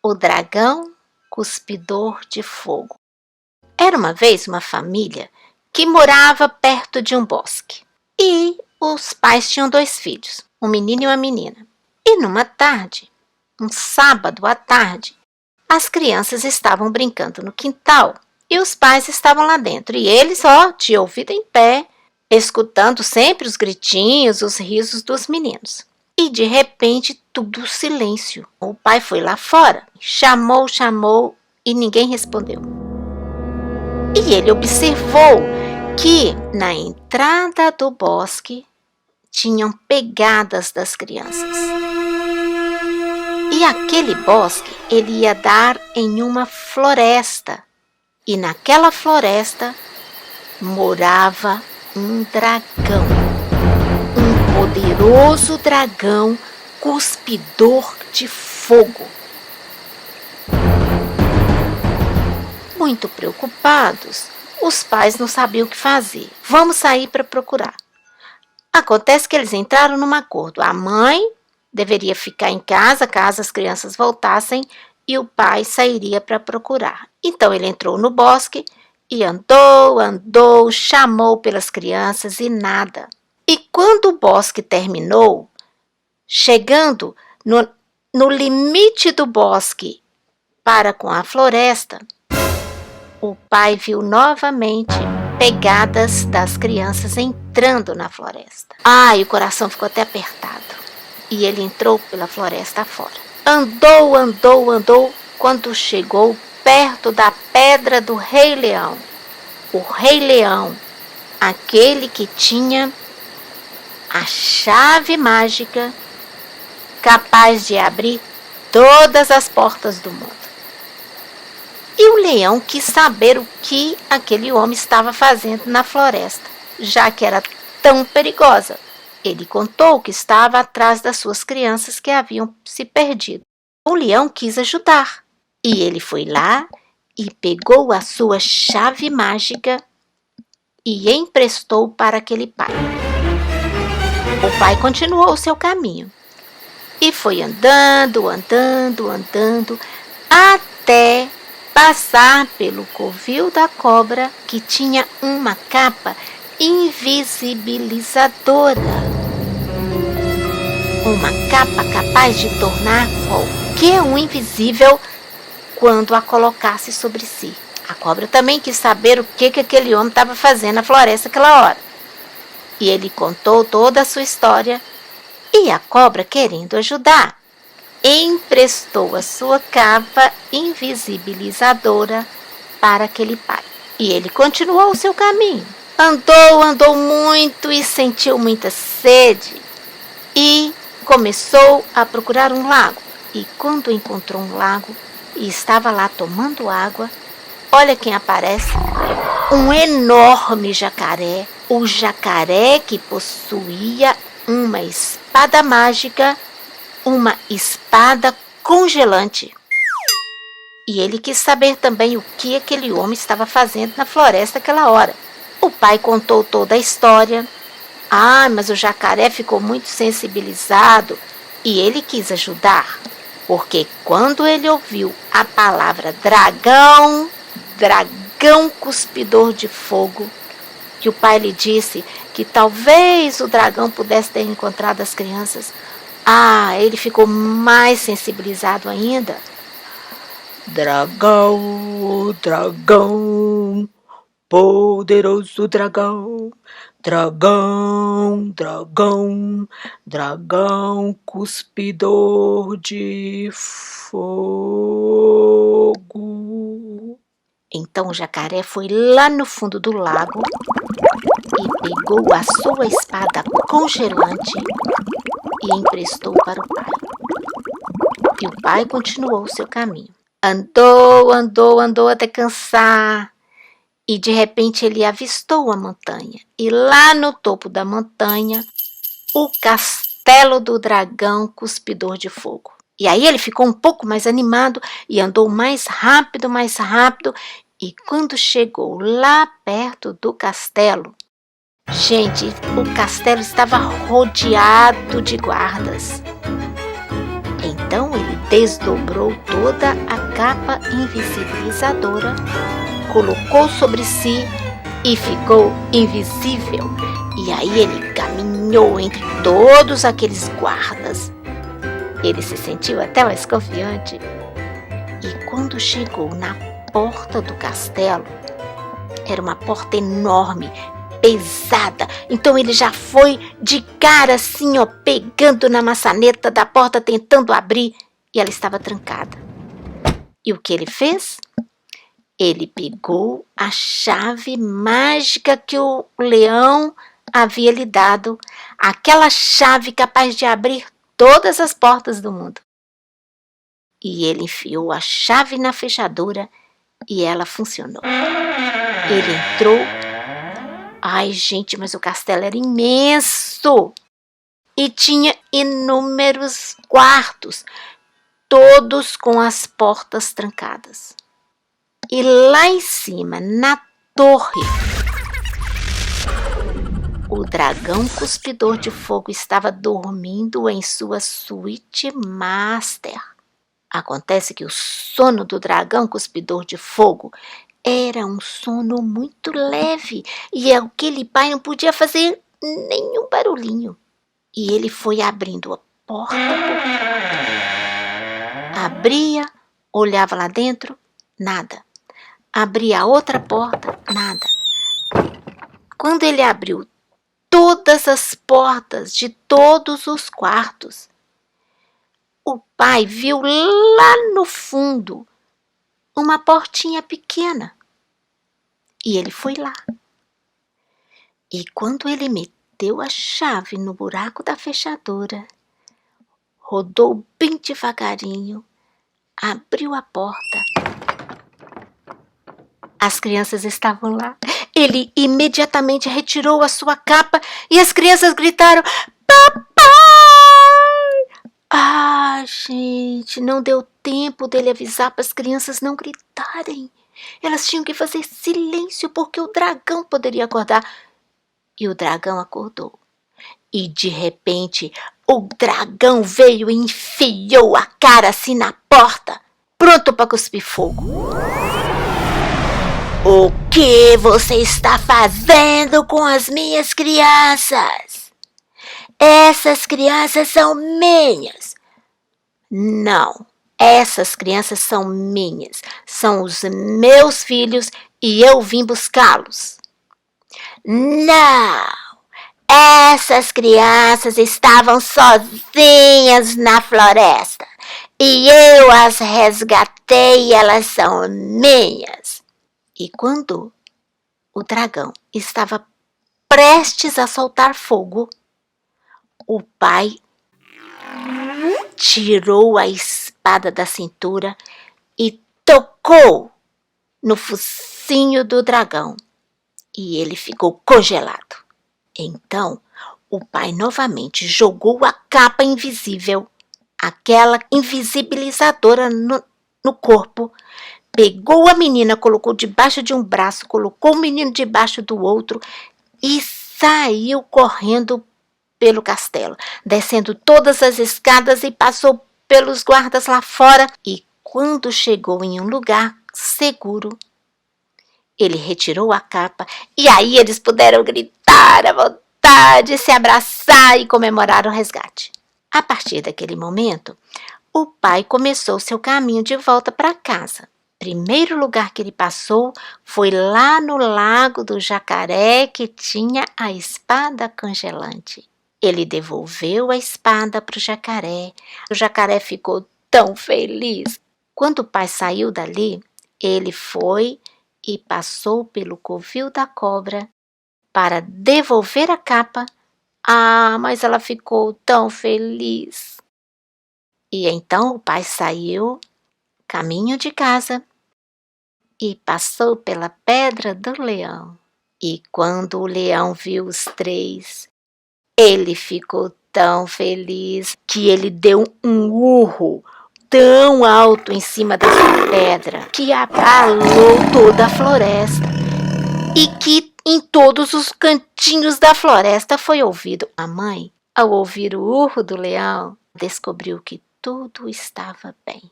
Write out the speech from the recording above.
O dragão cuspidor de fogo. Era uma vez uma família que morava perto de um bosque. E os pais tinham 2 filhos, um menino e uma menina. E numa tarde, um sábado à tarde, as crianças estavam brincando no quintal e os pais estavam lá dentro. E eles, de ouvido em pé, escutando sempre os gritinhos, os risos dos meninos. E de repente, tudo silêncio. O pai foi lá fora, chamou e ninguém respondeu. E ele observou que na entrada do bosque tinham pegadas das crianças. E aquele bosque ele ia dar em uma floresta. E naquela floresta morava um dragão. Um poderoso dragão cuspidor de fogo. Muito preocupados, os pais não sabiam o que fazer. Vamos sair para procurar. Acontece que eles entraram num acordo. A mãe deveria ficar em casa caso as crianças voltassem e o pai sairia para procurar. Então ele entrou no bosque e andou, chamou pelas crianças e nada. E quando o bosque terminou, chegando no limite do bosque para com a floresta, o pai viu novamente pegadas das crianças entrando na floresta. E o coração ficou até apertado. E ele entrou pela floresta fora. Andou, quando chegou perto da pedra do Rei Leão. O Rei Leão, aquele que tinha a chave mágica capaz de abrir todas as portas do mundo. E o leão quis saber o que aquele homem estava fazendo na floresta, já que era tão perigosa. Ele contou que estava atrás das suas crianças que haviam se perdido. O leão quis ajudar e ele foi lá e pegou a sua chave mágica e emprestou para aquele pai. O pai continuou o seu caminho e foi andando, até passar pelo covil da cobra, que tinha uma capa invisibilizadora. Uma capa capaz de tornar qualquer um invisível quando a colocasse sobre si. A cobra também quis saber o que aquele homem estava fazendo na floresta aquela hora. E ele contou toda a sua história e a cobra, querendo ajudar, emprestou a sua capa invisibilizadora para aquele pai. E ele continuou o seu caminho. Andou muito e sentiu muita sede. E começou a procurar um lago. E quando encontrou um lago e estava lá tomando água, olha quem aparece. Um enorme jacaré. O jacaré que possuía uma espada mágica, uma espada congelante. E ele quis saber também o que aquele homem estava fazendo na floresta aquela hora. O pai contou toda a história. Mas o jacaré ficou muito sensibilizado e ele quis ajudar. Porque quando ele ouviu a palavra dragão cuspidor de fogo, que o pai lhe disse que talvez o dragão pudesse ter encontrado as crianças, ele ficou mais sensibilizado ainda. Dragão, poderoso dragão, dragão cuspidor de fogo. Então o jacaré foi lá no fundo do lago e pegou a sua espada congelante e emprestou para o pai. E o pai continuou o seu caminho. Andou até cansar. E de repente ele avistou a montanha. E lá no topo da montanha, o castelo do dragão cuspidor de fogo. E aí ele ficou um pouco mais animado e andou mais rápido. E quando chegou lá perto do castelo, gente, o castelo estava rodeado de guardas. Então ele desdobrou toda a capa invisibilizadora, colocou sobre si e ficou invisível. E aí ele caminhou entre todos aqueles guardas. Ele se sentiu até mais confiante. E quando chegou na porta do castelo, era uma porta enorme, pesada. Então ele já foi de cara assim, ó, pegando na maçaneta da porta, tentando abrir, e ela estava trancada. E o que ele fez? Ele pegou a chave mágica que o leão havia lhe dado, aquela chave capaz de abrir todas as portas do mundo. E ele enfiou a chave na fechadura e ela funcionou. Ele entrou. Ai, gente, mas o castelo era imenso e tinha inúmeros quartos, todos com as portas trancadas. E lá em cima, na torre, o dragão cuspidor de fogo estava dormindo em sua suíte master. Acontece que o sono do dragão cuspidor de fogo era um sono muito leve e aquele pai não podia fazer nenhum barulhinho. E ele foi abrindo a porta por porta. Abria, olhava lá dentro, nada. Abria a outra porta, nada. Quando ele abriu todas as portas de todos os quartos, o pai viu lá no fundo uma portinha pequena. E ele foi lá. E quando ele meteu a chave no buraco da fechadura, rodou bem devagarinho, abriu a porta. As crianças estavam lá. Ele imediatamente retirou a sua capa e as crianças gritaram: "Papai!" Ah, gente, não deu tempo dele avisar para as crianças não gritarem. Elas tinham que fazer silêncio porque o dragão poderia acordar. E o dragão acordou. E de repente, o dragão veio e enfiou a cara assim na porta, pronto para cuspir fogo. "O que você está fazendo com as minhas crianças? Essas crianças são minhas." "Não, essas crianças são minhas. São os meus filhos e eu vim buscá-los." "Não, essas crianças estavam sozinhas na floresta e eu as resgatei e elas são minhas." E quando o dragão estava prestes a soltar fogo, o pai tirou a espada da cintura e tocou no focinho do dragão. E ele ficou congelado. Então, o pai novamente jogou a capa invisível, aquela invisibilizadora no corpo, pegou a menina, colocou debaixo de um braço, colocou o menino debaixo do outro e saiu correndo pelo castelo, descendo todas as escadas e passou pelos guardas lá fora. E quando chegou em um lugar seguro, ele retirou a capa e aí eles puderam gritar à vontade, se abraçar e comemorar o resgate. A partir daquele momento, o pai começou seu caminho de volta para casa. Primeiro lugar que ele passou foi lá no lago do jacaré que tinha a espada congelante. Ele devolveu a espada para o jacaré ficou tão feliz. Quando o pai saiu dali, ele foi e passou pelo covil da cobra para devolver a capa. Ah, mas ela ficou tão feliz. E então o pai saiu, caminho de casa, e passou pela pedra do leão. E quando o leão viu os três, ele ficou tão feliz que ele deu um urro tão alto em cima da sua pedra que abalou toda a floresta e que em todos os cantinhos da floresta foi ouvido. A mãe, ao ouvir o urro do leão, descobriu que tudo estava bem.